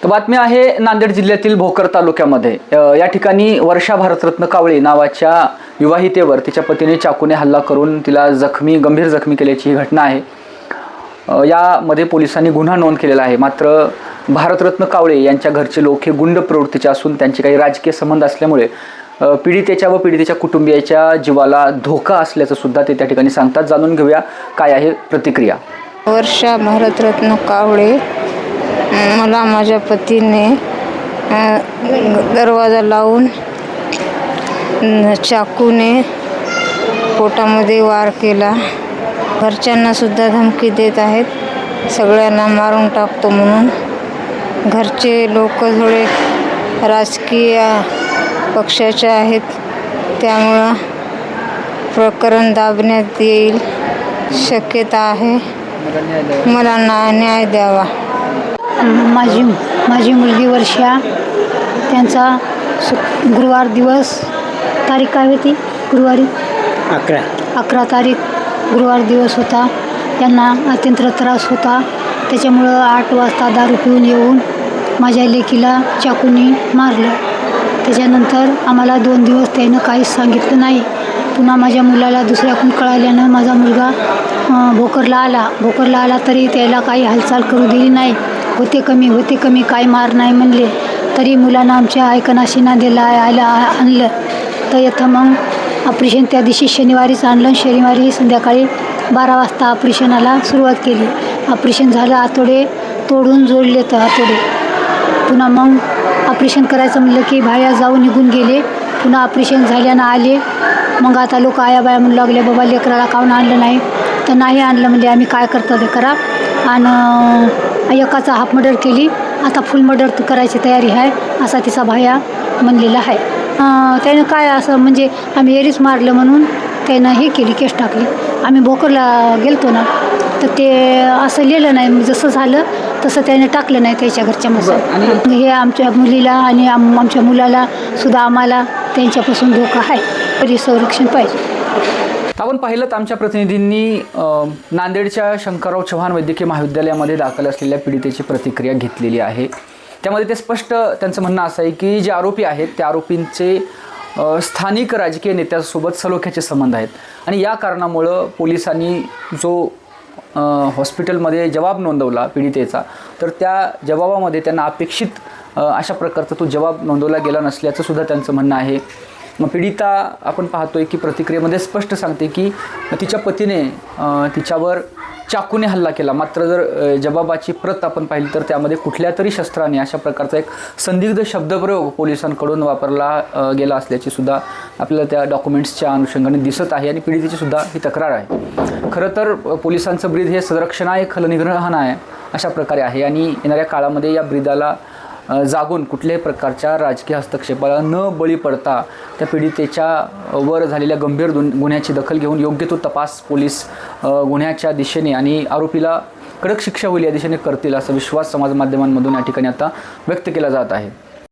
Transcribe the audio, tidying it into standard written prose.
तर बातमी आहे नांदेड जिल्ह्यातील भोकर तालुक्यामध्ये या ठिकाणी वर्षा भारतरत्न कावळे नावाच्या विवाहितेवर तिच्या पतीने चाकूने हल्ला करून तिला गंभीर जखमी केल्याची ही घटना आहे। यामध्ये पोलिसांनी गुन्हा नोंद केलेला आहे। मात्र भारतरत्न कावळे यांच्या घरचे लोक हे गुंड प्रवृत्तीचे असून त्यांचे काही राजकीय संबंध असल्यामुळे पीडितेच्या व पीडितेच्या कुटुंबियाच्या जीवाला धोका असल्याचं सुद्धा ते त्या ठिकाणी सांगतात। जाणून घेऊया काय आहे प्रतिक्रिया। वर्षा भारतरत्न कावळे मला माझ्या पतीने दरवाजा लावून चाकूने पोटामध्ये वार केला। घरच्यांना सुद्धा धमकी देत आहेत, सगळ्यांना मारून टाकतो म्हणून। घरचे लोक थोडे राजकीय पक्षाचे आहेत, त्यामुळं प्रकरण दाबण्यात येईल शक्यता आहे। मला न्याय द्यावा। माझी मुलगी वर्षा, त्यांचा गुरुवार दिवस, तारीख काय होती? गुरुवारी 11 तारीख गुरुवार दिवस होता। त्यांना अत्यंत त्रास होता, त्याच्यामुळं 8 वाजता दारू पिऊन येऊन माझ्या लेकीला चाकूने मारलं। त्याच्यानंतर आम्हाला 2 दिवस त्यानं काहीच सांगितलं नाही। पुन्हा माझ्या मुलाला दुसऱ्याकडून कळाल्यानं माझा मुलगा भोकरला आला तरी त्याला काही हालचाल करू दिली नाही। होते कमी काही मार नाही म्हणले तरी मुलांना आमच्या ऐकनाशी नांदेडला आणलं। तर इथं मग ऑपरेशन त्या दिवशी शनिवारीच आणलं। शनिवारी संध्याकाळी 12 वाजता ऑपरेशनाला सुरुवात केली। ऑपरेशन झालं, आतोडे तोडून जोडले तर आतोडे। पुन्हा मग ऑपरेशन करायचं म्हणलं की बाया जाऊन निघून गेले। पुन्हा ऑपरेशन झाल्यानं आले। मग आता लोक आया म्हणू लागले, बाबा लेकराला काऊन आणलं नाही? तर नाही आणलं म्हणजे आम्ही काय करतो ते करा। आणि एकाचा हाफ मर्डर केली, आता फुल मर्डर करायची तयारी आहे असा तिचा भाया म्हणलेला आहे। त्यानं काय असं म्हणजे आम्ही एरीच मारलं म्हणून त्यानं हे केली, केस टाकली। आम्ही भोकरला गेलतो ना, तर ते असं लिहिलं नाही, जसं झालं तसं त्याने टाकलं नाही त्याच्या घरच्या मसाला। हे आमच्या मुलीला आणि आमच्या मुलाला सुद्धा आम्हाला त्यांच्यापासून धोका आहे, तरी संरक्षण पाहिजे। आपण पाहिलं तर आमच्या प्रतिनिधींनी नांदेडच्या शंकरराव चव्हाण वैद्यकीय महाविद्यालयामध्ये दाखल असलेल्या पीडितेची प्रतिक्रिया घेतलेली आहे। त्यामध्ये ते स्पष्ट त्यांचं म्हणणं असं आहे की जे आरोपी आहेत त्या आरोपींचे स्थानिक राजकीय नेत्यांसोबत सलोख्याचे संबंध आहेत आणि या कारणामुळं पोलिसांनी जो हॉस्पिटलमध्ये जबाब नोंदवला पीडितेचा, तर त्या जबाबामध्ये त्यांना अपेक्षित अशा प्रकारचा तो जबाब नोंदवला गेला नसल्याचं सुद्धा त्यांचं म्हणणं आहे। मग पीडिता आपण पाहतोय की प्रतिक्रियेमध्ये स्पष्ट सांगते की तिच्या पतीने तिच्यावर चाकूने हल्ला केला। मात्र जर जबाबाची प्रत आपण पाहिली तर त्यामध्ये कुठल्या तरी शस्त्राने अशा प्रकारचा एक संदिग्ध शब्दप्रयोग पोलिसांकडून वापरला गेला असल्याची सुद्धा आपल्याला त्या डॉक्युमेंट्सच्या अनुषंगाने दिसत आहे आणि पीडितेची सुद्धा ही तक्रार आहे। खरं तर पोलिसांचं ब्रीद हे सदरक्षण आहे, खलनिग्रहण आहे अशा प्रकारे आहे आणि येणाऱ्या काळामध्ये या ब्रीदाला जागून कुठल्याही प्रकारच्या राजकीय हस्तक्षेपाला न बळी पडता त्या पीडितेच्या वर झालेल्या गंभीर गुन्ह्याची दखल घेऊन योग्य तो तपास पोलीस गुन्ह्याच्या दिशेने आणि आरोपीला कडक शिक्षा होईल या दिशेने करतील असा विश्वास समाज माध्यमांमधून या ठिकाणी आता व्यक्त केला जात आहे।